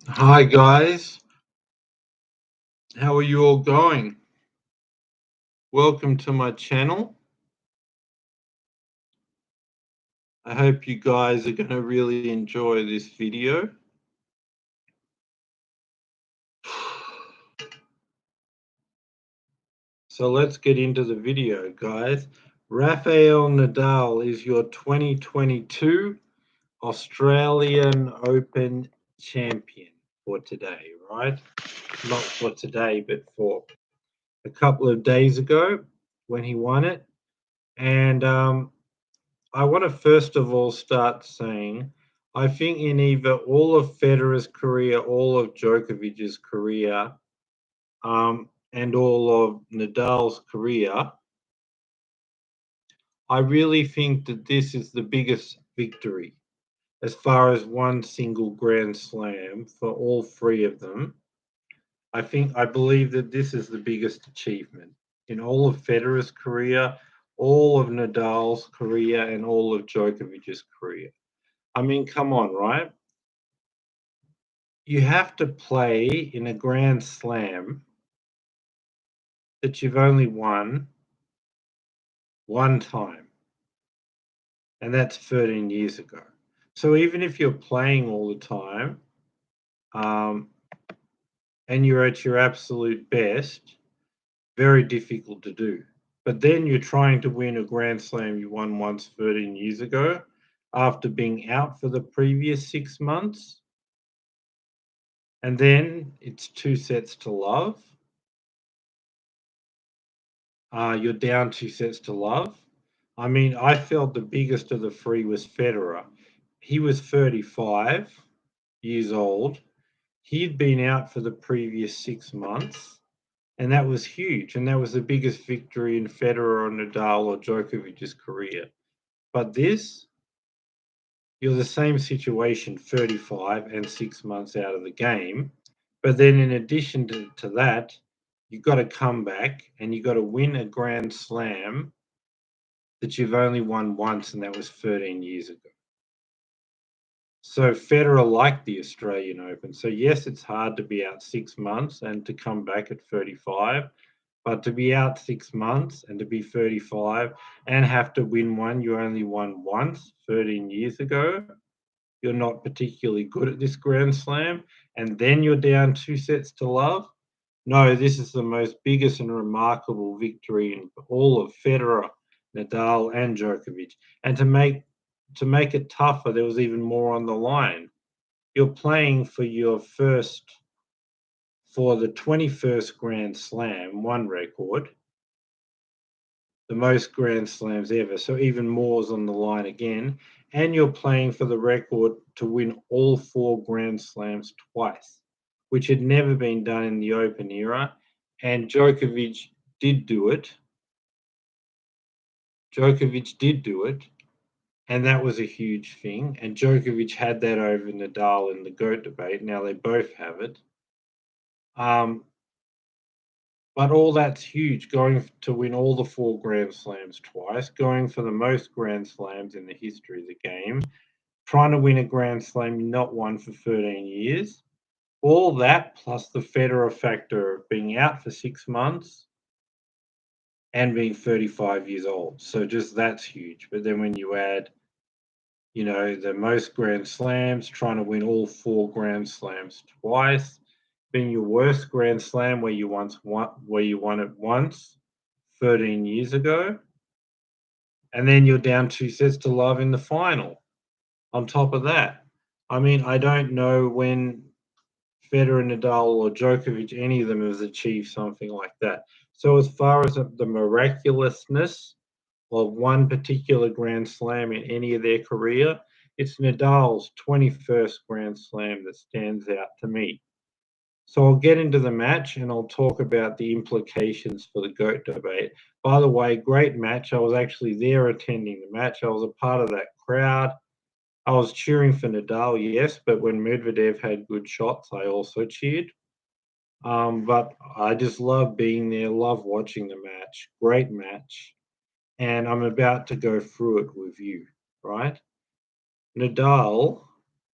Hi guys, how are you all going? Welcome to my channel. I hope you guys are going to really enjoy this video. So let's get into the video, guys. Rafael Nadal is your 2022 Australian Open champion for today, right? Not for today, but for a couple of days ago when he won it. And I want to first of all start saying I think in either all of Federer's career, all of Djokovic's career, and all of Nadal's career, I really think that this is the biggest victory as far as one single Grand Slam for all three of them. I believe that this is the biggest achievement in all of Federer's career, all of Nadal's career, and all of Djokovic's career. I mean, come on, right? You have to play in a Grand Slam that you've only won one time, and that's 13 years ago. So even if you're playing all the time, um, and you're at your absolute best, very difficult to do. But then you're trying to win a Grand Slam you won once 13 years ago after being out for the previous 6 months, and then it's 2 sets to love. You're down 2 sets to love. I mean, I felt the biggest of the three was Federer. He was 35 years old. He'd been out for the previous 6 months, and that was huge. And that was the biggest victory in Federer or Nadal or Djokovic's career. But this, you're the same situation, 35 and 6 months out of the game. But then in addition to that, you've got to come back and you've got to win a Grand Slam that you've only won once, and that was 13 years ago. So Federer liked the Australian Open. So yes, it's hard to be out 6 months and to come back at 35, but to be out 6 months and to be 35 and have to win one you only won once 13 years ago, you're not particularly good at this Grand Slam, and then you're down 2 sets to love. No, this is the most biggest and remarkable victory in all of Federer, Nadal, and Djokovic. And to make it tougher, there was even more on the line. You're playing for the 21st Grand Slam, one record, the most Grand Slams ever. So even more is on the line again. And you're playing for the record to win all 4 Grand Slams twice, which had never been done in the Open era. And Djokovic did do it. And that was a huge thing. And Djokovic had that over Nadal in the GOAT debate. Now they both have it. But all that's huge, going to win all the 4 Grand Slams twice, going for the most Grand Slams in the history of the game, trying to win a Grand Slam not won for 13 years. All that plus the Federer factor of being out for 6 months and being 35 years old. So just that's huge. But then when you add, the most Grand Slams, trying to win all 4 Grand Slams twice, being your worst Grand Slam where you won it once 13 years ago, and then you're down 2 sets to love in the final. On top of that, I mean, I don't know when Federer, Nadal, or Djokovic, any of them has achieved something like that. So as far as the miraculousness of one particular Grand Slam in any of their career, it's Nadal's 21st Grand Slam that stands out to me. So I'll get into the match and I'll talk about the implications for the GOAT debate. By the way, great match. I was actually there attending the match. I was a part of that crowd. I was cheering for Nadal, yes, but when Medvedev had good shots, I also cheered. But I just love being there, love watching the match. Great match. And I'm about to go through it with you, right? Nadal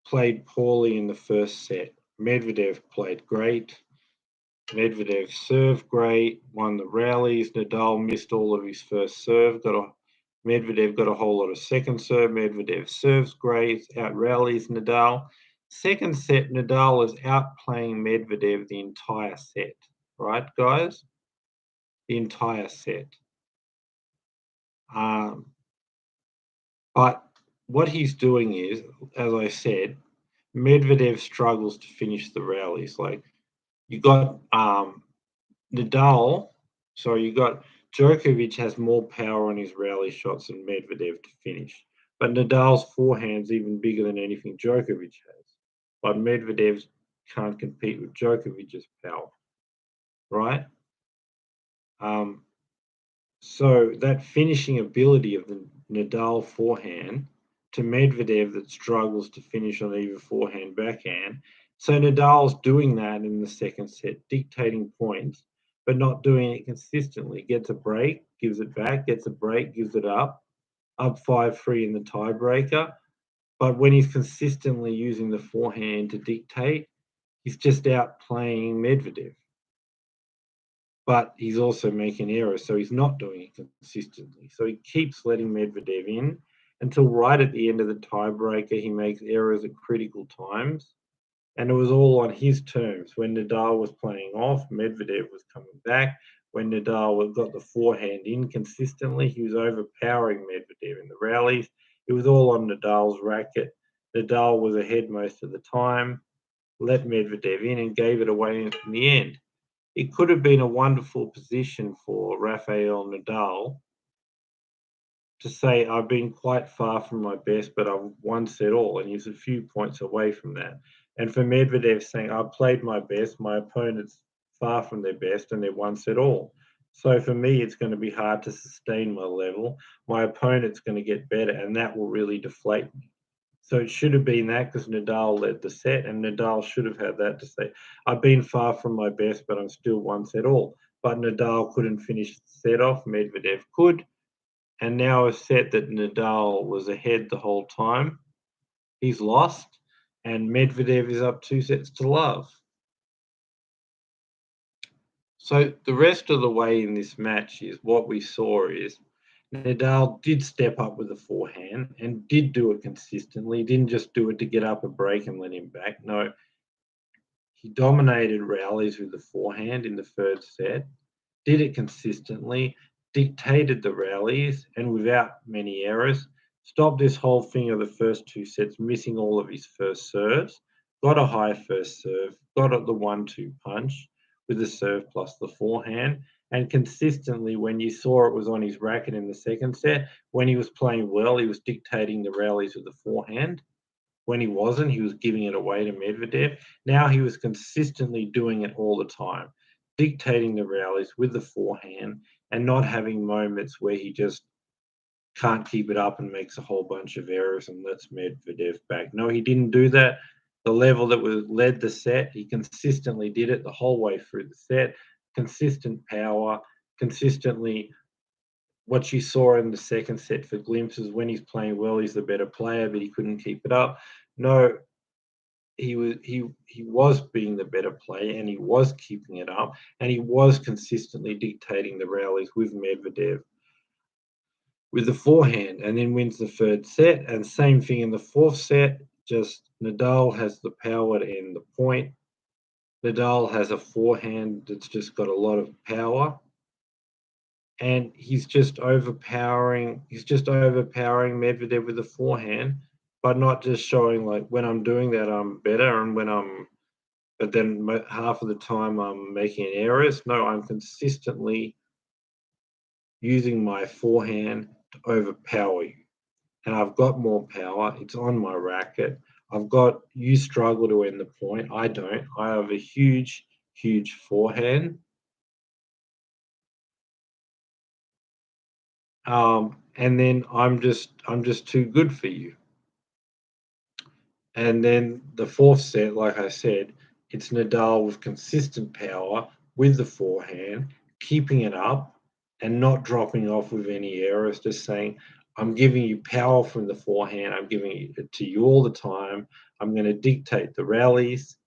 played poorly in the first set. Medvedev played great. Medvedev served great, won the rallies. Nadal missed all of his first serve. Medvedev got a whole lot of second serve. Medvedev serves great, out rallies Nadal. Second set, Nadal is outplaying Medvedev the entire set, right, guys? The entire set. But what he's doing is, as I said, Medvedev struggles to finish the rallies. Like you got Nadal, sorry, you got Djokovic has more power on his rally shots than Medvedev to finish. But Nadal's forehand's even bigger than anything Djokovic has. But Medvedev can't compete with Djokovic's power, right? So that finishing ability of the Nadal forehand to Medvedev that struggles to finish on either forehand, backhand. So Nadal's doing that in the second set, dictating points, but not doing it consistently. Gets a break, gives it back, gets a break, gives it up 5-3 in the tiebreaker. But when he's consistently using the forehand to dictate, he's just outplaying Medvedev. But he's also making errors, so he's not doing it consistently. So he keeps letting Medvedev in until right at the end of the tiebreaker, he makes errors at critical times. And it was all on his terms. When Nadal was playing off, Medvedev was coming back. When Nadal got the forehand in consistently, he was overpowering Medvedev in the rallies. It was all on Nadal's racket. Nadal was ahead most of the time, let Medvedev in and gave it away in the end. It could have been a wonderful position for Rafael Nadal to say, I've been quite far from my best, but I've won set all, and he's a few points away from that. And for Medvedev saying, I've played my best, my opponent's far from their best, and they've won set all. So for me, it's going to be hard to sustain my level. My opponent's going to get better, and that will really deflate me. So it should have been that because Nadal led the set, and Nadal should have had that to say, I've been far from my best, but I'm still one set all. But Nadal couldn't finish the set off. Medvedev could. And now a set that Nadal was ahead the whole time, he's lost, and Medvedev is up 2-0. So the rest of the way in this match is what we saw is Nadal did step up with the forehand and did do it consistently. He didn't just do it to get up a break and let him back. No, he dominated rallies with the forehand in the third set, did it consistently, dictated the rallies and without many errors, stopped this whole thing of the first two sets missing all of his first serves, got a high first serve, got at the 1-2 punch with the serve plus the forehand, and consistently, when you saw it was on his racket in the second set, when he was playing well, he was dictating the rallies with the forehand. When he wasn't, he was giving it away to Medvedev. Now he was consistently doing it all the time, dictating the rallies with the forehand and not having moments where he just can't keep it up and makes a whole bunch of errors and lets Medvedev back. No, he didn't do that. The level that was led the set, he consistently did it the whole way through the set. Consistent power, consistently what you saw in the second set for glimpses when he's playing well, he's the better player, but he couldn't keep it up. No, he was being the better player and he was keeping it up and he was consistently dictating the rallies with Medvedev with the forehand and then wins the third set. And same thing in the fourth set, just Nadal has the power to end the point. Nadal has a forehand that's just got a lot of power. And he's just overpowering Medvedev with the forehand, but not just showing like when I'm doing that I'm better and but then half of the time I'm making errors. No, I'm consistently using my forehand to overpower you. And I've got more power. It's on my racket. You struggle to end the point. I don't. I have a huge, huge forehand. And then I'm just too good for you. And then the fourth set, like I said, it's Nadal with consistent power with the forehand, keeping it up and not dropping off with any errors, just saying, I'm giving you power from the forehand. I'm giving it to you all the time. I'm going to dictate the rallies.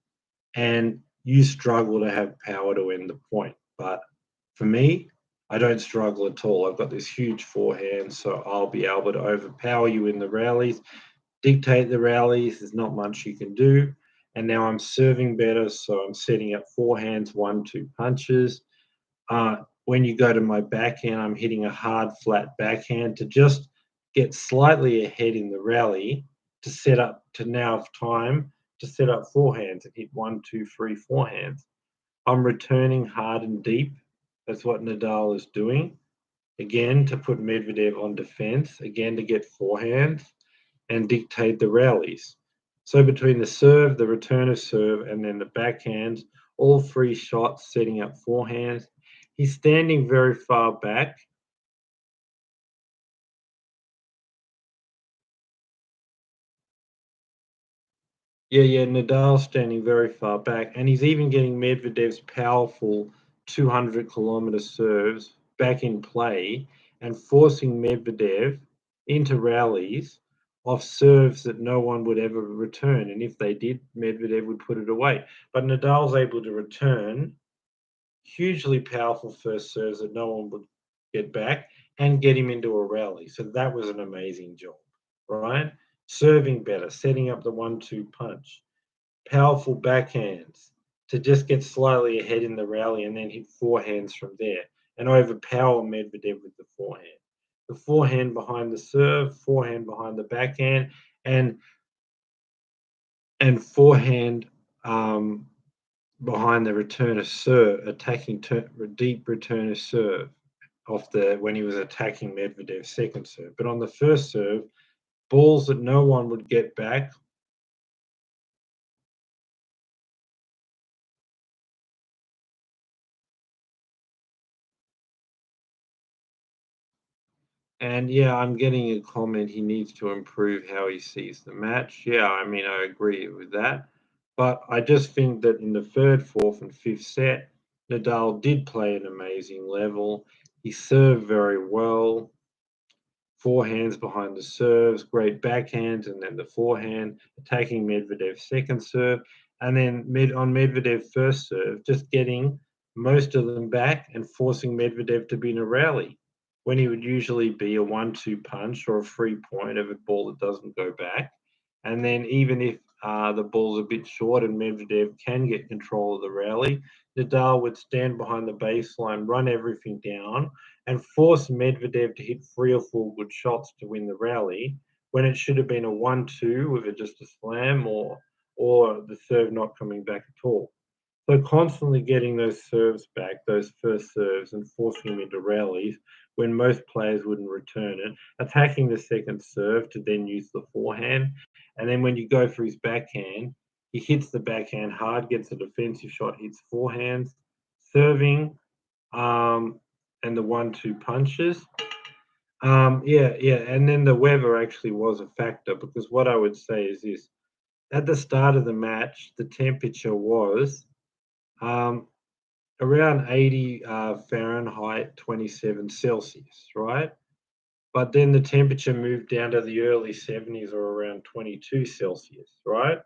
and you struggle to have power to end the point. But for me, I don't struggle at all. I've got this huge forehand, so I'll be able to overpower you in the rallies, dictate the rallies. There's not much you can do. And now I'm serving better, so I'm setting up forehands, 1-2 punches. When you go to my backhand, I'm hitting a hard, flat backhand to just get slightly ahead in the rally to set up to now have time to set up forehands and hit 1, 2, 3 forehands. I'm returning hard and deep. That's what Nadal is doing. Again, to put Medvedev on defense, again, to get forehands and dictate the rallies. So between the serve, the return of serve, and then the backhands, all three shots setting up forehands. He's standing very far back. Yeah, Nadal's standing very far back, and he's even getting Medvedev's powerful 200-kilometer serves back in play and forcing Medvedev into rallies off serves that no one would ever return. And if they did, Medvedev would put it away. But Nadal's able to return hugely powerful first serves that no one would get back and get him into a rally. So that was an amazing job, right? Serving better, setting up the 1-2 punch, powerful backhands to just get slightly ahead in the rally and then hit forehands from there and overpower Medvedev with the forehand. The forehand behind the serve, forehand behind the backhand, and forehand behind the return of serve, attacking deep return of serve off the when he was attacking Medvedev's second serve. But on the first serve, balls that no one would get back. And yeah, I'm getting a comment. He needs to improve how he sees the match. Yeah, I mean, I agree with that. But I just think that in the third, fourth, and fifth set, Nadal did play an amazing level. He served very well. Forehands behind the serves, great backhands, and then the forehand attacking Medvedev's second serve, and then on Medvedev's first serve, just getting most of them back and forcing Medvedev to be in a rally when he would usually be a 1-2 punch or a 3 point of a ball that doesn't go back. And then even if the ball's a bit short and Medvedev can get control of the rally, Nadal would stand behind the baseline, run everything down, and force Medvedev to hit 3 or 4 good shots to win the rally when it should have been a 1-2 with just a slam or the serve not coming back at all. So constantly getting those serves back, those first serves, and forcing them into rallies when most players wouldn't return it, attacking the second serve to then use the forehand. And then when you go for his backhand, he hits the backhand hard, gets a defensive shot, hits forehands, serving, and the 1-2 punches. Yeah. And then the weather actually was a factor because what I would say is this at the start of the match, the temperature was um, around 80 Fahrenheit, 27 Celsius, right? But then the temperature moved down to the early 70s or around 22 Celsius, right?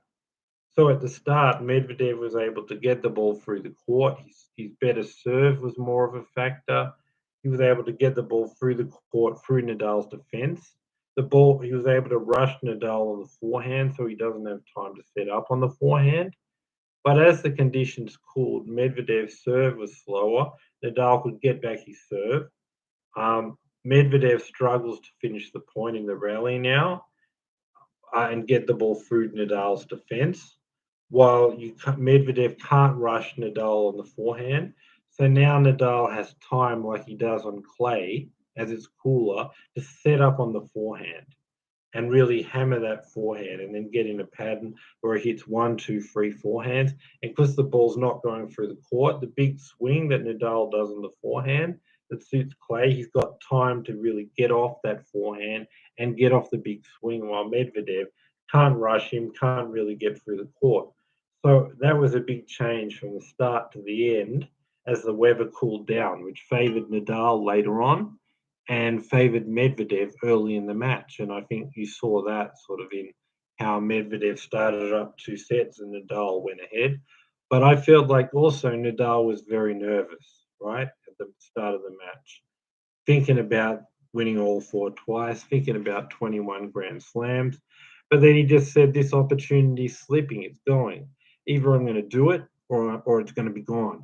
So at the start, Medvedev was able to get the ball through the court. His better serve was more of a factor. He was able to get the ball through the court through Nadal's defense. He was able to rush Nadal on the forehand, so he doesn't have time to set up on the forehand. But as the conditions cooled, Medvedev's serve was slower. Nadal could get back his serve. Medvedev struggles to finish the point in the rally now and get the ball through Nadal's defense, while Medvedev can't rush Nadal on the forehand. So now Nadal has time, like he does on clay, as it's cooler, to set up on the forehand and really hammer that forehand and then get in a pattern where he hits 1, 2, 3 forehands. And because the ball's not going through the court, the big swing that Nadal does on the forehand that suits Clay, he's got time to really get off that forehand and get off the big swing while Medvedev can't rush him, can't really get through the court. So that was a big change from the start to the end as the weather cooled down, which favoured Nadal later on and favoured Medvedev early in the match. And I think you saw that sort of in how Medvedev started up 2 sets and Nadal went ahead. But I felt like also Nadal was very nervous, right, at the start of the match, thinking about winning all four twice, thinking about 21 Grand Slams. But then he just said, "This opportunity's slipping, it's going. Either I'm going to do it or it's going to be gone."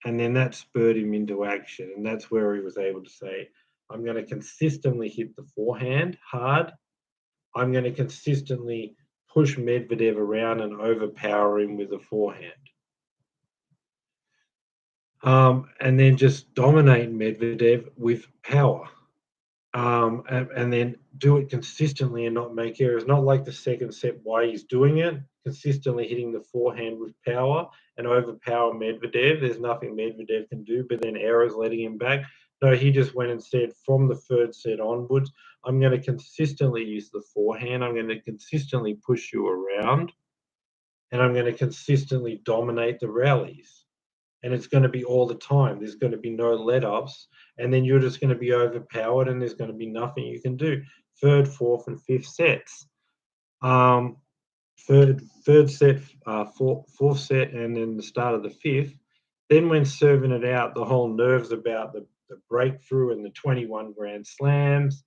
And then that spurred him into action. And that's where he was able to say, "I'm going to consistently hit the forehand hard. I'm going to consistently push Medvedev around and overpower him with the forehand." And then just dominate Medvedev with power. And then do it consistently and not make errors. Not like the second set, why he's doing it, consistently hitting the forehand with power and overpower Medvedev. There's nothing Medvedev can do, but then errors letting him back. No, he just went and said from the third set onwards, I'm going to consistently use the forehand. I'm going to consistently push you around, and I'm going to consistently dominate the rallies. And it's going to be all the time. There's going to be no let ups, and then you're just going to be overpowered, and there's going to be nothing you can do. Third, fourth, and fifth sets. Um, third set, fourth set, and then the start of the fifth. Then when serving it out, the whole nerves about the breakthrough and the 21 Grand Slams,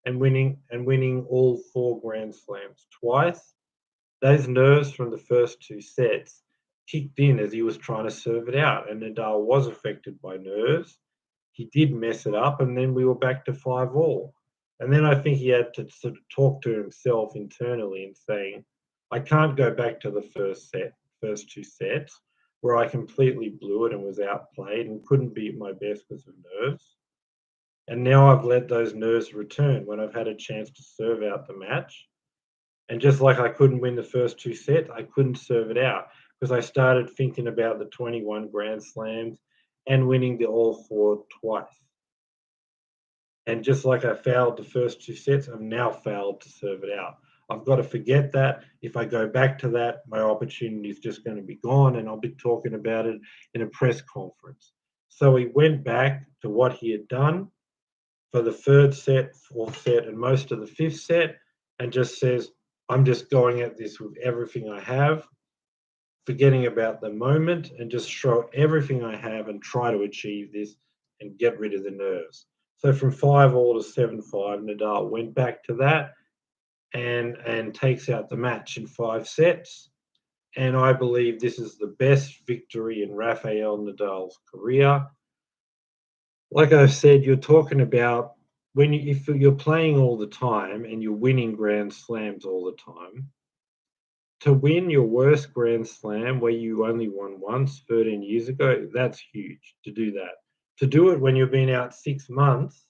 and winning all four Grand Slams twice. Those nerves from the first two sets kicked in as he was trying to serve it out, and Nadal was affected by nerves. He did mess it up, and then we were back to 5-all. And then I think he had to sort of talk to himself internally and saying, I can't go back to the first two sets, where I completely blew it and was outplayed and couldn't be at my best because of nerves. And now I've let those nerves return when I've had a chance to serve out the match. And just like I couldn't win the first two sets, I couldn't serve it out because I started thinking about the 21 Grand Slams and winning the all four twice. And just like I failed the first two sets, I've now failed to serve it out. I've got to forget that. If I go back to that, my opportunity is just going to be gone, and I'll be talking about it in a press conference. So he went back to what he had done for the third set, fourth set, and most of the fifth set, and just says, I'm just going at this with everything I have, forgetting about the moment, and just throw everything I have and try to achieve this and get rid of the nerves. So from 5-all to 7-5, Nadal went back to that and takes out the match in 5 sets. And I believe this is the best victory in Rafael Nadal's career. Like I said, you're talking about if you're playing all the time and you're winning Grand Slams all the time, to win your worst Grand Slam where you only won once 13 years ago, that's huge to do that. To do it when you've been out 6 months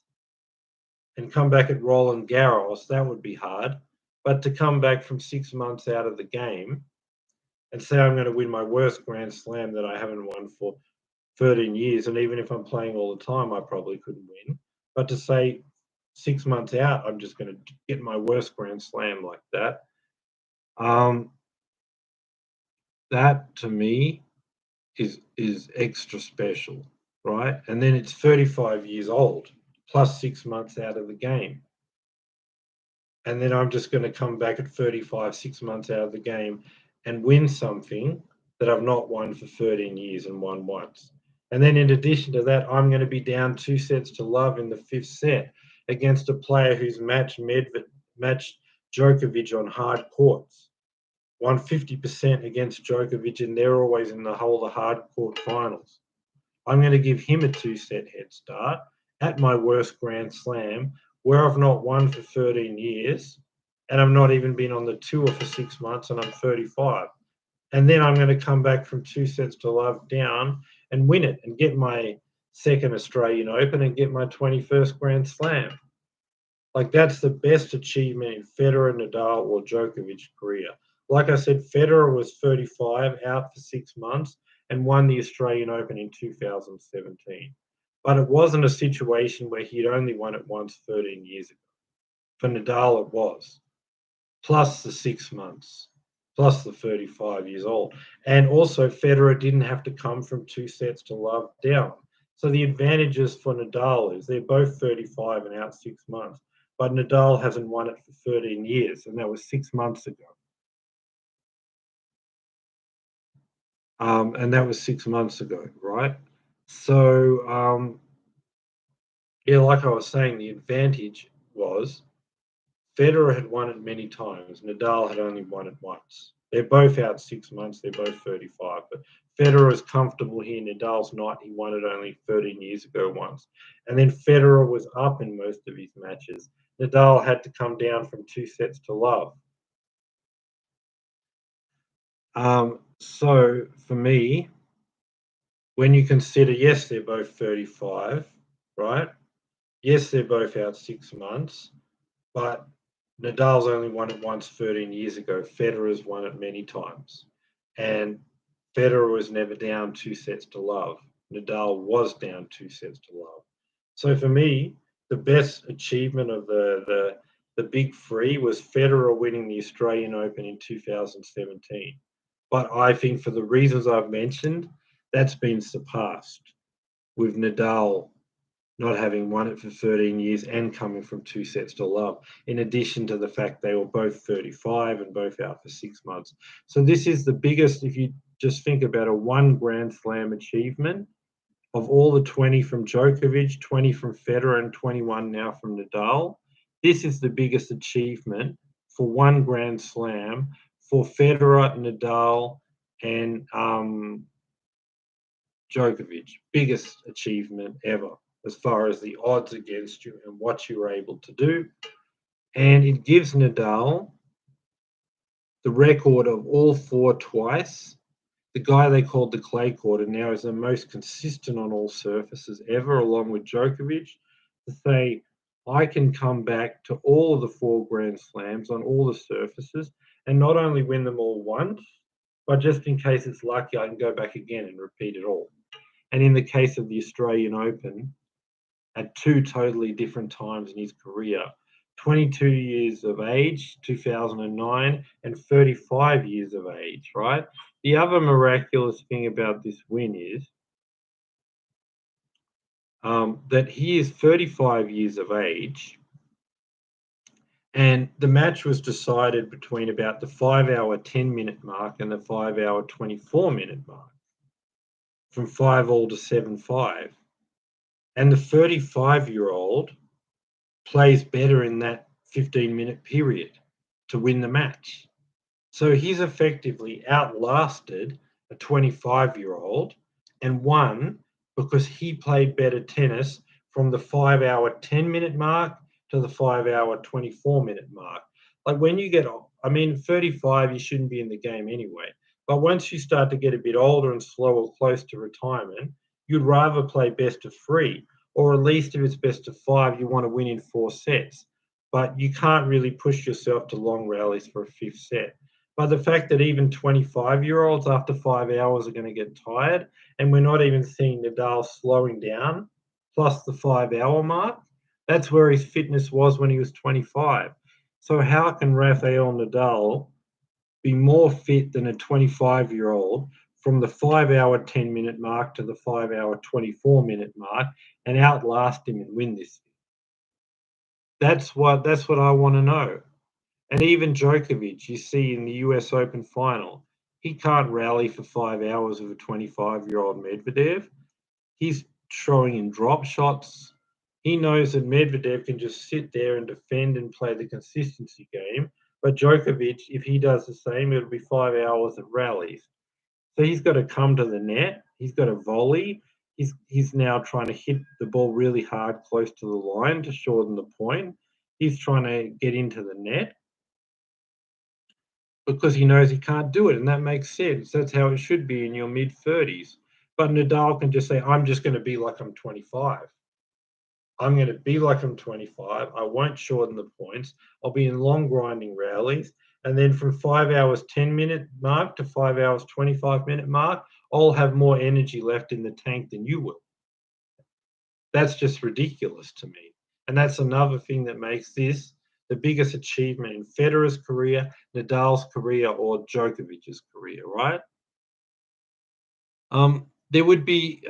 and come back at Roland Garros, that would be hard. But to come back from 6 months out of the game and say, I'm going to win my worst Grand Slam that I haven't won for 13 years, and even if I'm playing all the time, I probably couldn't win. But to say 6 months out, I'm just going to get my worst Grand Slam like that. That to me is extra special, right? And then it's 35 years old, plus 6 months out of the game. And then I'm just going to come back at 35, 6 months out of the game and win something that I've not won for 13 years and won once. And then in addition to that, I'm going to be down 2-0 in the fifth set against a player who's matched Djokovic on hard courts. Won 50% against Djokovic, and they're always in the hard court finals. I'm going to give him a 2-set head start at my worst Grand Slam, where I've not won for 13 years, and I've not even been on the tour for 6 months, and I'm 35. And then I'm going to come back from 2-0 down and win it and get my second Australian Open and get my 21st Grand Slam. Like, that's the best achievement in Federer, Nadal, or Djokovic's career. Like I said, Federer was 35, out for 6 months, and won the Australian Open in 2017. But it wasn't a situation where he'd only won it once 13 years ago. For Nadal, it was, plus the 6 months, plus the 35 years old. And also, Federer didn't have to come from 2-0 down. So the advantages for Nadal is they're both 35 and out 6 months. But Nadal hasn't won it for 13 years, and that was 6 months ago. and that was 6 months ago, right? So, yeah, like I was saying, the advantage was Federer had won it many times. Nadal had only won it once. They're both out 6 months. They're both 35. But Federer is comfortable here. Nadal's not. He won it only 13 years ago once. And then Federer was up in most of his matches. Nadal had to come down from 2 sets to love. So for me, when you consider, yes, they're both 35, right? Yes, they're both out 6 months, but Nadal's only won it once 13 years ago. Federer's won it many times. And Federer was never down 2 sets to love. Nadal was down 2 sets to love. So for me, the best achievement of the big three was Federer winning the Australian Open in 2017. But I think for the reasons I've mentioned, that's been surpassed with Nadal not having won it for 13 years and coming from 2 sets to love, in addition to the fact they were both 35 and both out for 6 months. So this is the biggest, if you just think about a one Grand Slam achievement of all the 20 from Djokovic, 20 from Federer, and 21 now from Nadal. This is the biggest achievement for one Grand Slam for Federer, Nadal, and Djokovic. Biggest achievement ever as far as the odds against you and what you were able to do. And it gives Nadal the record of all four twice. The guy they called the clay court now is the most consistent on all surfaces ever, along with Djokovic, to say, I can come back to all of the four Grand Slams on all the surfaces and not only win them all once, but just in case it's lucky, I can go back again and repeat it all. And in the case of the Australian Open, at two totally different times in his career, 22 years of age, 2009, and 35 years of age, right? The other miraculous thing about this win is that he is 35 years of age, and the match was decided between about the 5-hour 10-minute mark and the 5-hour 24-minute mark, from 5-all to 7-5. And the 35-year-old plays better in that 15-minute period to win the match. So he's effectively outlasted a 25-year-old and won because he played better tennis from the 5-hour 10-minute mark to the 5-hour 24-minute mark. Like when you get, 35, you shouldn't be in the game anyway. But once you start to get a bit older and slow or close to retirement, you'd rather play best of three, or at least if it's best of five, you want to win in 4 sets. But you can't really push yourself to long rallies for a fifth set. But the fact that even 25-year-olds after 5 hours are going to get tired, and we're not even seeing Nadal slowing down, plus the 5-hour mark, that's where his fitness was when he was 25. So how can Rafael Nadal be more fit than a 25-year-old from the 5-hour 10-minute mark to the 5-hour 24-minute mark and outlast him and win this? That's what I want to know. And even Djokovic, you see in the US Open final, he can't rally for 5 hours with a 25-year-old Medvedev. He's throwing in drop shots. He knows that Medvedev can just sit there and defend and play the consistency game. But Djokovic, if he does the same, it'll be 5 hours of rallies. So he's got to come to the net. He's got to volley. He's now trying to hit the ball really hard close to the line to shorten the point. He's trying to get into the net because he knows he can't do it, and that makes sense. That's how it should be in your mid-30s. But Nadal can just say, I'm just going to be like I'm 25. I'm going to be like I'm 25. I won't shorten the points. I'll be in long grinding rallies. And then from 5 hours 10-minute mark to 5 hours 25-minute mark, I'll have more energy left in the tank than you will. That's just ridiculous to me. And that's another thing that makes this the biggest achievement in Federer's career, Nadal's career, or Djokovic's career, right? There would be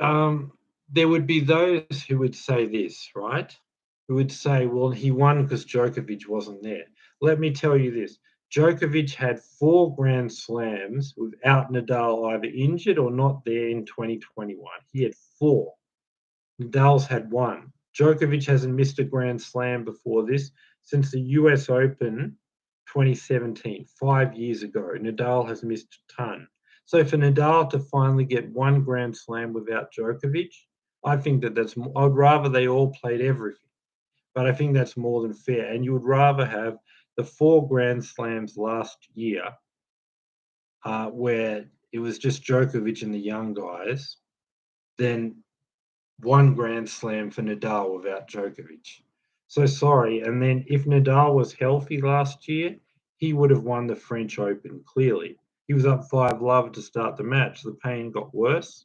those who would say this, right? Who would say, well, he won because Djokovic wasn't there. Let me tell you this. Djokovic had 4 Grand Slams without Nadal either injured or not there in 2021. He had 4. Nadal's had 1. Djokovic hasn't missed a Grand Slam before this since the US Open 2017, 5 years ago. Nadal has missed a ton. So for Nadal to finally get 1 Grand Slam without Djokovic, I think that's. I'd rather they all played everything, but I think that's more than fair. And you would rather have the 4 Grand Slams last year, where it was just Djokovic and the young guys, than 1 Grand Slam for Nadal without Djokovic. So sorry. And then if Nadal was healthy last year, he would have won the French Open, clearly. He was up 5-love to start the match. The pain got worse.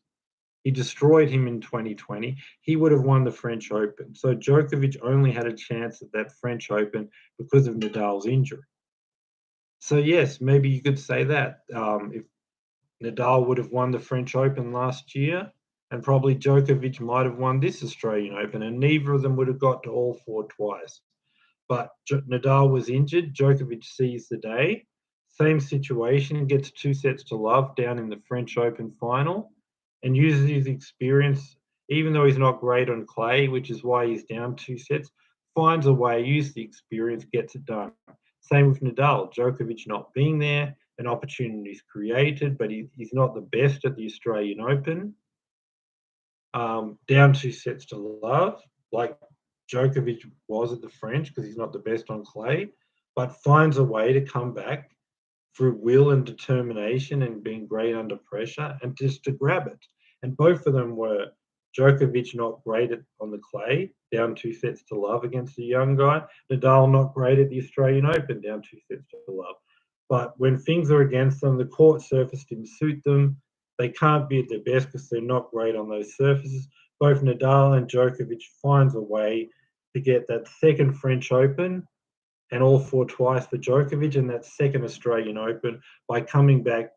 He destroyed him in 2020. He would have won the French Open. So Djokovic only had a chance at that French Open because of Nadal's injury. So yes, maybe you could say that. If Nadal would have won the French Open last year, and probably Djokovic might have won this Australian Open, and neither of them would have got to all 4 twice. But Nadal was injured. Djokovic seized the day. Same situation, gets 2-0 down in the French Open final, and uses his experience, even though he's not great on clay, which is why he's down 2 sets, finds a way, uses the experience, gets it done. Same with Nadal. Djokovic not being there, an opportunity is created, but he's not the best at the Australian Open. Down 2-0, like Djokovic was at the French, because he's not the best on clay, but finds a way to come back through will and determination and being great under pressure and just to grab it. And both of them were Djokovic not great on the clay, down 2-0 against the young guy. Nadal not great at the Australian Open, down 2-0. But when things are against them, the court surface didn't suit them. They can't be at their best because they're not great on those surfaces. Both Nadal and Djokovic finds a way to get that second French Open and all 4 twice for Djokovic and that second Australian Open by coming back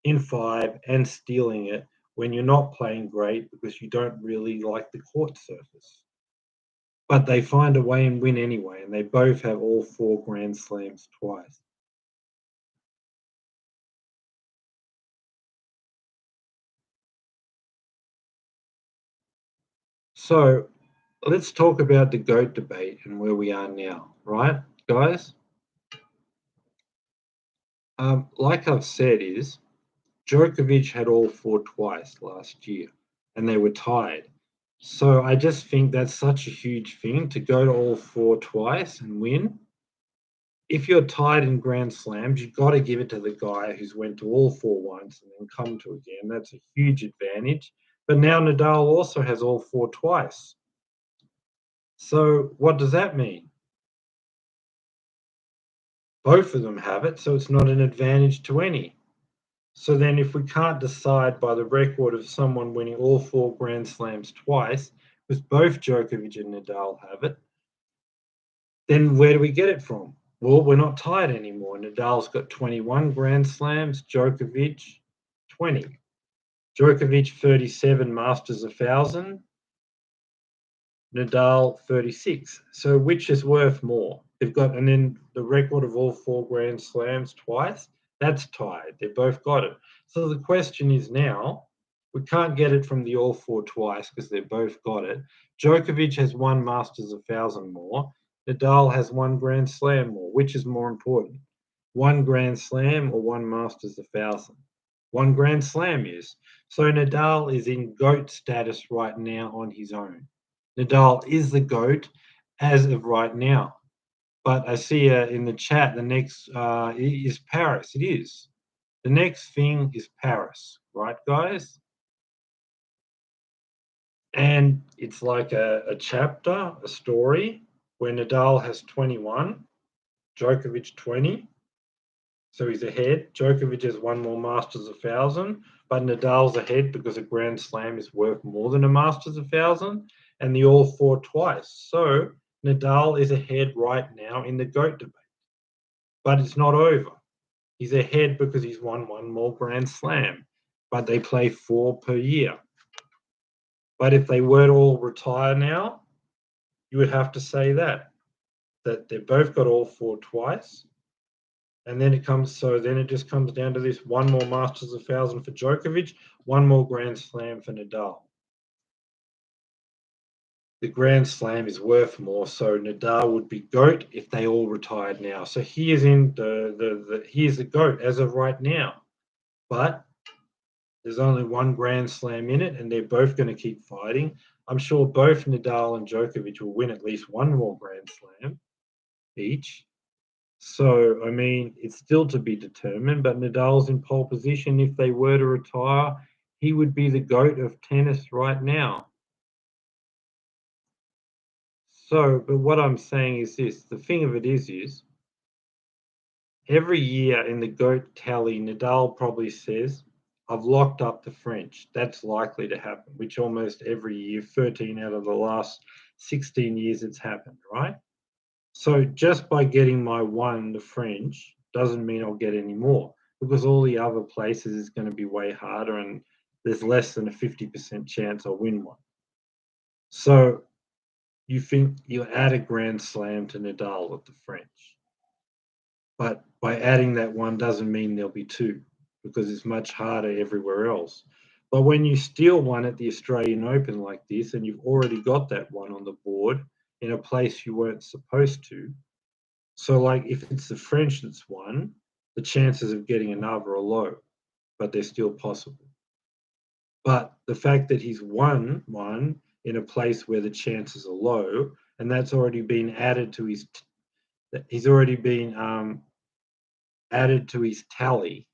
in 5 and stealing it when you're not playing great because you don't really like the court surface. But they find a way and win anyway, and they both have all 4 Grand Slams twice. So let's talk about the GOAT debate and where we are now, right, guys? Like I've said, is Djokovic had all 4 twice last year, and they were tied. So I just think that's such a huge thing to go to all 4 twice and win. If you're tied in Grand Slams, you've got to give it to the guy who's went to all 4 once and then come to again. That's a huge advantage. But now Nadal also has all 4 twice. So what does that mean? Both of them have it, so it's not an advantage to any. So then if we can't decide by the record of someone winning all 4 Grand Slams twice, because both Djokovic and Nadal have it, then where do we get it from? Well, we're not tied anymore. Nadal's got 21 Grand Slams, Djokovic 20. Djokovic 37 Masters 1,000, Nadal 36. So which is worth more? They've got, and then the record of all 4 Grand Slams twice, that's tied. They've both got it. So the question is now, we can't get it from the all 4 twice because they've both got it. Djokovic has 1 Masters 1,000 more. Nadal has 1 Grand Slam more. Which is more important? 1 Grand Slam or 1 Masters 1,000? 1 Grand Slam is. So Nadal is in GOAT status right now on his own. Nadal is the GOAT as of right now. But I see in the chat the next is Paris. It is. The next thing is Paris, right, guys? And it's like a chapter, a story, where Nadal has 21, Djokovic 20. So he's ahead. Djokovic has 1 more Masters 1,000, but Nadal's ahead because a Grand Slam is worth more than a Masters 1,000, and the all 4 twice. So Nadal is ahead right now in the GOAT debate. But it's not over. He's ahead because he's won 1 more Grand Slam, but they play 4 per year. But if they were to all retire now, you would have to say that they've both got all 4 twice. And then it just comes down to this: one more Masters 1000 for Djokovic, one more Grand Slam for Nadal. The Grand Slam is worth more, so Nadal would be GOAT if they all retired now. So he is in he is the GOAT as of right now. But there's only one Grand Slam in it, and they're both going to keep fighting. I'm sure both Nadal and Djokovic will win at least one more Grand Slam each. So, I mean, it's still to be determined, but Nadal's in pole position. If they were to retire, he would be the GOAT of tennis right now. So, but what I'm saying is this: the thing of it is every year in the GOAT tally, Nadal probably says, I've locked up the French. That's likely to happen, which almost every year, 13 out of the last 16 years, it's happened, right? So just by getting my one, the French, doesn't mean I'll get any more, because all the other places is going to be way harder and there's less than a 50% chance I'll win one. So you think you'll add a Grand Slam to Nadal at the French. But by adding that one doesn't mean there'll be two, because it's much harder everywhere else. But when you steal one at the Australian Open like this, and you've already got that one on the board in a place you weren't supposed to, so like if it's the French that's won, the chances of getting another are low, but they're still possible. But the fact that he's won one in a place where the chances are low, and that's already been added to he's already been added to his tally,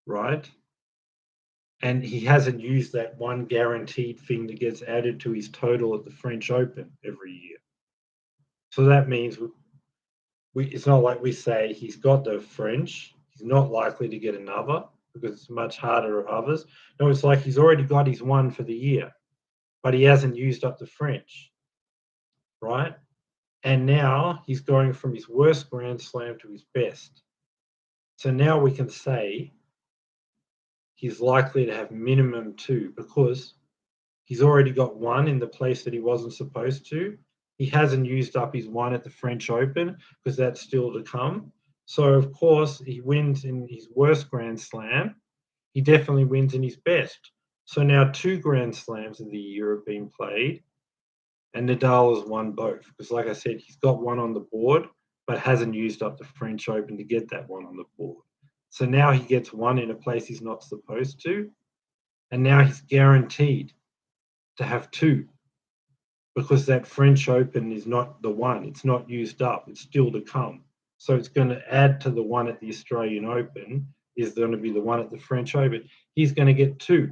right? And he hasn't used that one guaranteed thing that gets added to his total at the French Open every year. So that means it's not like we say he's got the French, he's not likely to get another because it's much harder at others. No, it's like he's already got his one for the year, but he hasn't used up the French, right? And now he's going from his worst Grand Slam to his best. So now we can say he's likely to have minimum two because he's already got one in the place that he wasn't supposed to. He hasn't used up his one at the French Open because that's still to come. So, of course, he wins in his worst Grand Slam. He definitely wins in his best. So now two Grand Slams of the year have been played, and Nadal has won both. Because, like I said, he's got one on the board, but hasn't used up the French Open to get that one on the board. So now he gets one in a place he's not supposed to, and now he's guaranteed to have two because that French Open is not the one. It's not used up. It's still to come. So it's going to add to the one at the Australian Open is going to be the one at the French Open. He's going to get two.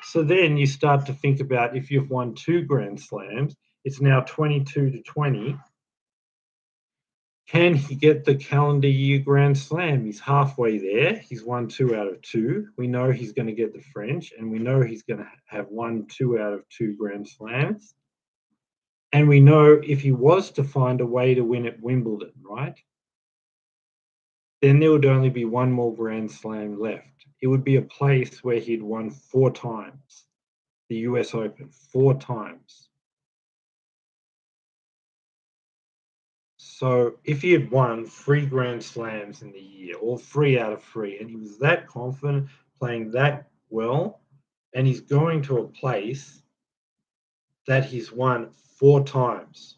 So then you start to think about if you've won two Grand Slams, it's now 22 to 20. Can he get the calendar year Grand Slam? He's halfway there. He's won 2 out of 2. We know he's going to get the French, and we know he's going to have won 2 out of 2 Grand Slams. And we know if he was to find a way to win at Wimbledon, right? Then there would only be one more Grand Slam left. It would be a place where he'd won 4 times the US Open, 4 times. So if he had won 3 Grand Slams in the year, or 3 out of 3, and he was that confident, playing that well, and he's going to a place that he's won 4 times.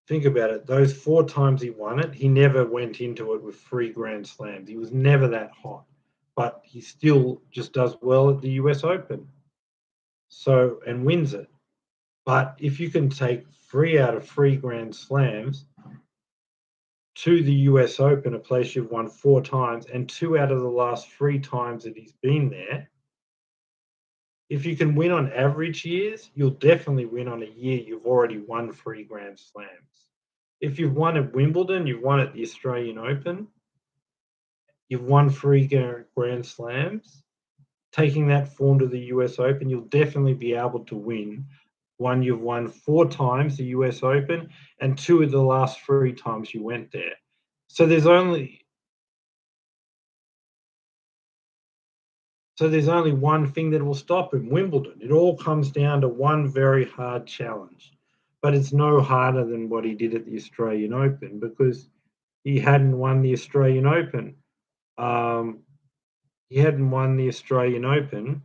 Think about it. Those 4 times he won it, he never went into it with 3 Grand Slams. He was never that hot, but he still just does well at the US Open. So, and wins it. But if you can take 3 out of 3 Grand Slams to the US Open, a place you've won 4 times, and 2 out of the last 3 times that he's been there, if you can win on average years, you'll definitely win on a year you've already won 3 Grand Slams. If you've won at Wimbledon, you've won at the Australian Open, you've won 3 Grand Slams, taking that form to the US Open, you'll definitely be able to win one. You've won 4 times the US Open, and 2 of the last 3 times you went there. So there's only one thing that will stop him: Wimbledon. It all comes down to one very hard challenge. but it's no harder than what he did at the Australian Open because he hadn't won the Australian Open. Um, he hadn't won the Australian Open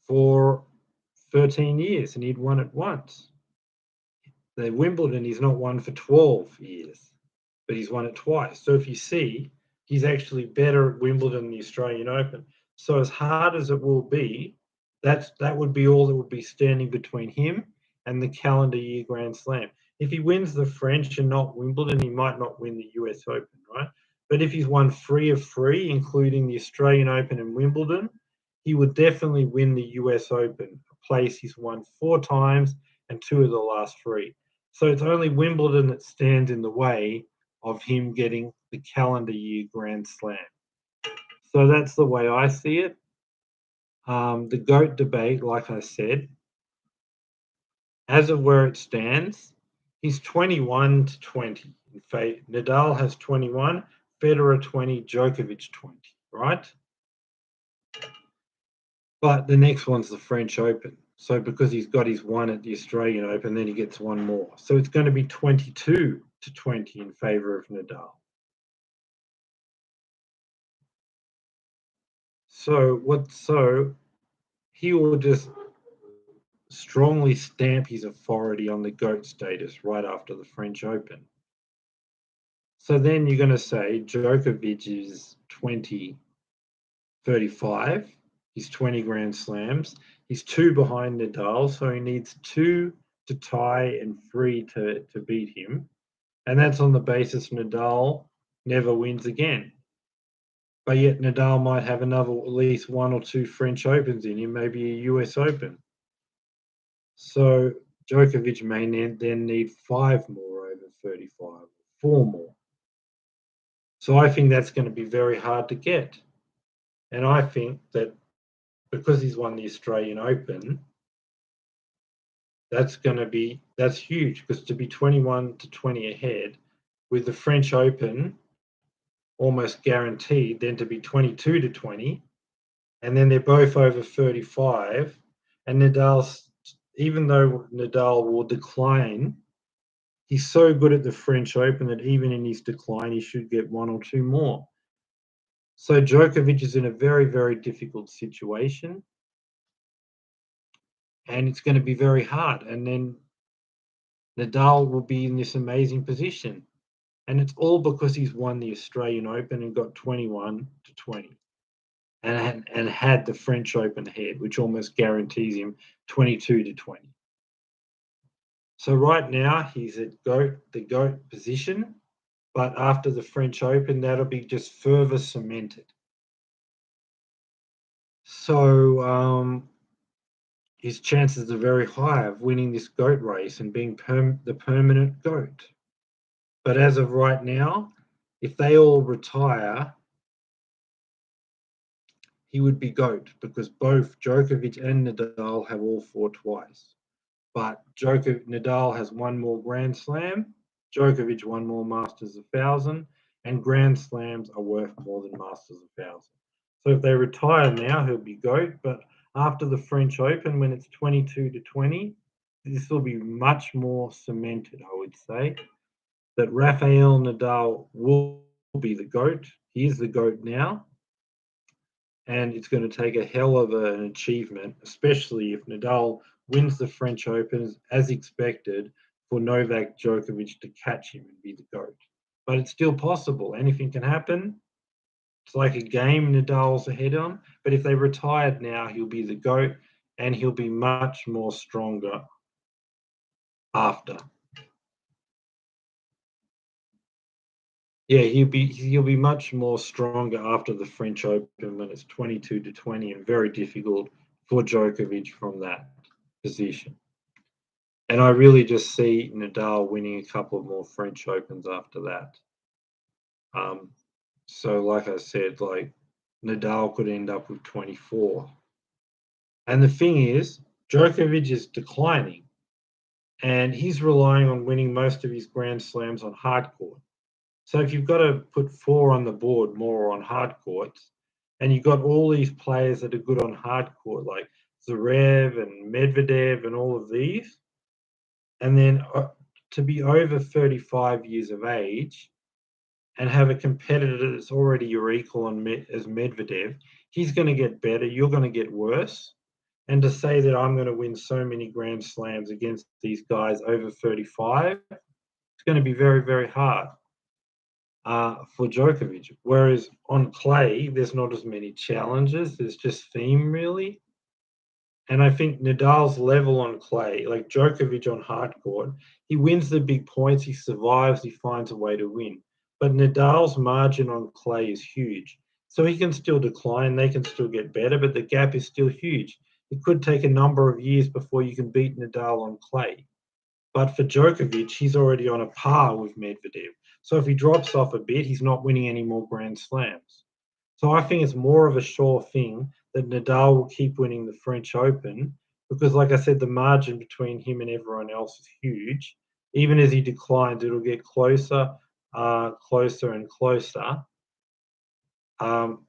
for 13 years, and he'd won it once. The Wimbledon, he's not won for 12 years, but he's won it twice. So if you see, he's actually better at Wimbledon than the Australian Open. So as hard as it will be, that would be all that would be standing between him and the calendar year Grand Slam. If he wins the French and not Wimbledon, he might not win the US Open, right? But if he's won 3 of 3, including the Australian Open and Wimbledon, he would definitely win the US Open, a place he's won 4 times and 2 of the last 3. So it's only Wimbledon that stands in the way of him getting the calendar year Grand Slam. So that's the way I see it. The GOAT debate, like I said, as of where it stands, he's 21 to 20. In fact, Nadal has 21, Federer 20, Djokovic 20, right? But the next one's the French Open. So because he's got his one at the Australian Open, then he gets one more. So it's going to be 22 to 20 in favour of Nadal. So he will just strongly stamp his authority on the GOAT status right after the French Open. So then you're going to say Djokovic is 35. He's 20 Grand Slams. He's 2 behind Nadal, so he needs 2 to tie and 3 to beat him. And that's on the basis Nadal never wins again. But yet Nadal might have another at least 1 or 2 French Opens in him, maybe a US Open. So Djokovic may then need 5 more over 35, 4 more. So I think that's going to be very hard to get. And I think that because he's won the Australian Open, that's huge, because to be 21 to 20 ahead with the French Open almost guaranteed, then to be 22 to 20, and then they're both over 35, and even though Nadal will decline, he's so good at the French Open that even in his decline, he should get 1 or 2 more. So Djokovic is in a very, very difficult situation, and it's going to be very hard. And then Nadal will be in this amazing position. And it's all because he's won the Australian Open and got 21 to 20 and had the French Open ahead, which almost guarantees him 22 to 20. So right now he's at the GOAT position, but after the French Open, that'll be just further cemented. So his chances are very high of winning this GOAT race and being the permanent GOAT. But as of right now, if they all retire, he would be GOAT because both Djokovic and Nadal have all fought twice. But Nadal has 1 more Grand Slam, Djokovic 1 more Masters 1000, and Grand Slams are worth more than Masters 1000. So if they retire now, he'll be GOAT. But after the French Open, when it's 22 to 20, this will be much more cemented, I would say, that Rafael Nadal will be the GOAT. He is the GOAT now. And it's going to take a hell of an achievement, especially if Nadal wins the French Open as expected, for Novak Djokovic to catch him and be the GOAT. But it's still possible. Anything can happen. It's like a game Nadal's ahead on. But if they retired now, he'll be the GOAT and he'll be much more stronger after. Yeah, he'll be much more stronger after the French Open when it's 22 to 20 and very difficult for Djokovic from that position. And I really just see Nadal winning a couple more French Opens after that. So like I said, like Nadal could end up with 24. And the thing is, Djokovic is declining and he's relying on winning most of his Grand Slams on hard court. So if you've got to put 4 on the board more on hard courts, and you've got all these players that are good on hard court, like Zverev and Medvedev and all of these, And then to be over 35 years of age and have a competitor that's already your equal as Medvedev, he's going to get better, you're going to get worse. And to say that I'm going to win so many Grand Slams against these guys over 35, it's going to be very, very hard for Djokovic. Whereas on clay, there's not as many challenges. There's just theme, really. And I think Nadal's level on clay, like Djokovic on hard court, he wins the big points, he survives, he finds a way to win. But Nadal's margin on clay is huge. So he can still decline, they can still get better, but the gap is still huge. It could take a number of years before you can beat Nadal on clay. But for Djokovic, he's already on a par with Medvedev. So if he drops off a bit, he's not winning any more Grand Slams. So I think it's more of a sure thing that Nadal will keep winning the French Open because, like I said, the margin between him and everyone else is huge. Even as he declines, it'll get closer, closer and closer. Um,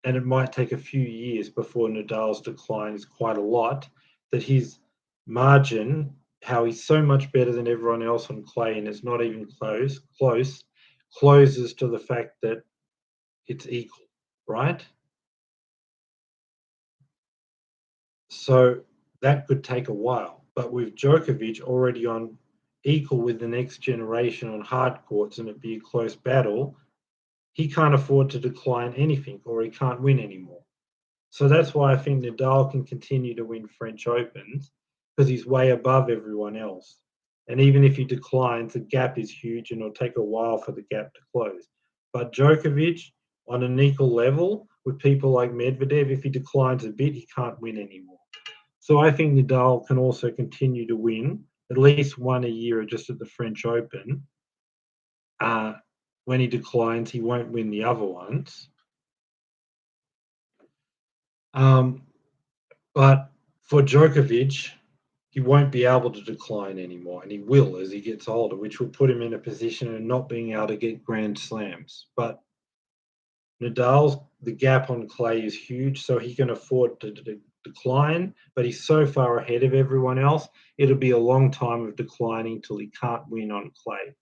and it might take a few years before Nadal's decline is quite a lot, that his margin, how he's so much better than everyone else on clay and it's not even closes to the fact that it's equal, right? So that could take a while. But with Djokovic already on equal with the next generation on hard courts and it be a close battle, he can't afford to decline anything or he can't win anymore. So that's why I think Nadal can continue to win French Opens because he's way above everyone else. And even if he declines, the gap is huge and it'll take a while for the gap to close. But Djokovic, on an equal level with people like Medvedev, if he declines a bit, he can't win anymore. So I think Nadal can also continue to win at least one a year just at the French Open. When he declines, he won't win the other ones. But for Djokovic, he won't be able to decline anymore, and he will as he gets older, which will put him in a position of not being able to get Grand Slams. But Nadal's the gap on clay is huge, so he can afford to decline, but he's so far ahead of everyone else, it'll be a long time of declining till he can't win on clay.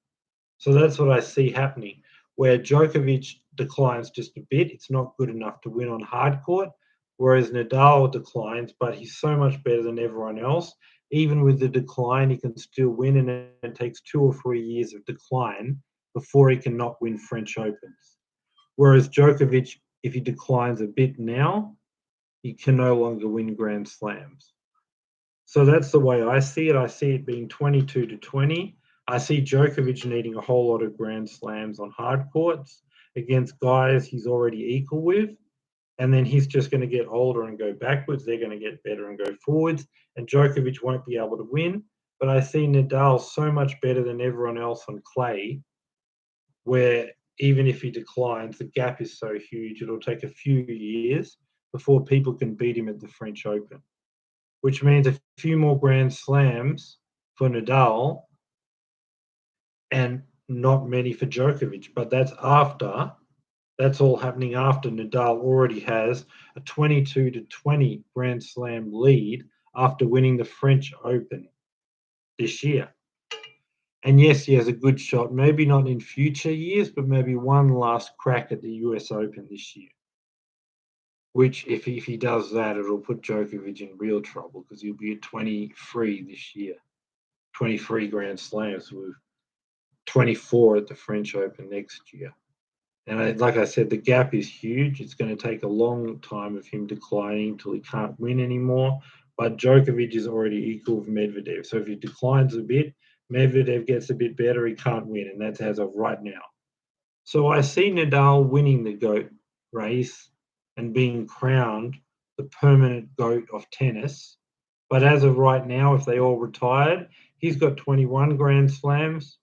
So that's what I see happening. Where Djokovic declines just a bit, it's not good enough to win on hard court, whereas Nadal declines, but he's so much better than everyone else. Even with the decline, he can still win, and it takes 2 or 3 years of decline before he can not win French Opens. Whereas Djokovic, if he declines a bit now, he can no longer win Grand Slams. So that's the way I see it. I see it being 22-20. I see Djokovic needing a whole lot of Grand Slams on hard courts against guys he's already equal with. And then he's just going to get older and go backwards. They're going to get better and go forwards. And Djokovic won't be able to win. But I see Nadal so much better than everyone else on clay, where even if he declines, the gap is so huge, it'll take a few years before people can beat him at the French Open, which means a few more Grand Slams for Nadal and not many for Djokovic. But that's all happening after Nadal already has a 22-20 Grand Slam lead after winning the French Open this year. And yes, he has a good shot, maybe not in future years, but maybe one last crack at the US Open this year. Which, if he does that, it'll put Djokovic in real trouble because he'll be at 23 this year. 23 Grand Slams with 24 at the French Open next year. And like I said, the gap is huge. It's going to take a long time of him declining till he can't win anymore. But Djokovic is already equal with Medvedev. So if he declines a bit, Medvedev gets a bit better, he can't win. And that's as of right now. So I see Nadal winning the GOAT race and being crowned the permanent GOAT of tennis. But as of right now, if they all retired, he's got 21 Grand Slams.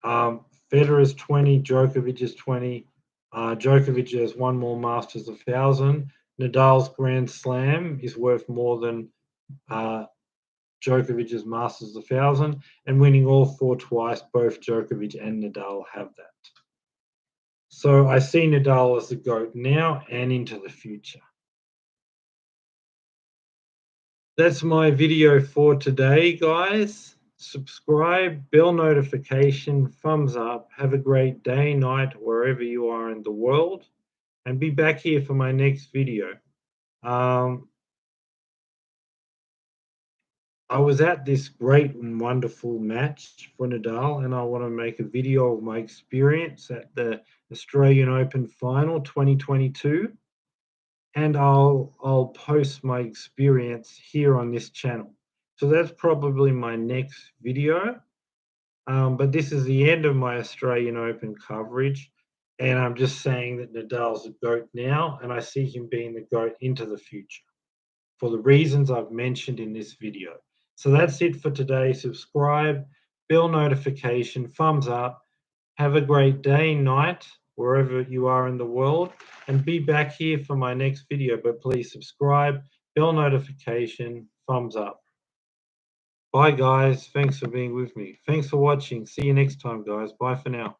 Federer's 20, Djokovic is 20. Djokovic has one more Masters 1000. Nadal's Grand Slam is worth more than Djokovic's Masters 1000. And winning all four twice, both Djokovic and Nadal have that. So I see Nadal as the GOAT now and into the future. That's my video for today, guys. Subscribe, bell notification, thumbs up. Have a great day, night, wherever you are in the world, and be back here for my next video. Um, I was at this great and wonderful match for Nadal, and I want to make a video of my experience at the Australian Open Final 2022, and I'll post my experience here on this channel. So that's probably my next video. But this is the end of my Australian Open coverage, and I'm just saying that Nadal's a GOAT now, and I see him being the GOAT into the future for the reasons I've mentioned in this video. So that's it for today. Subscribe, bell notification, thumbs up. Have a great day, night, wherever you are in the world, and be back here for my next video. But please subscribe, bell notification, thumbs up. Bye, guys. Thanks for being with me. Thanks for watching. See you next time, guys. Bye for now.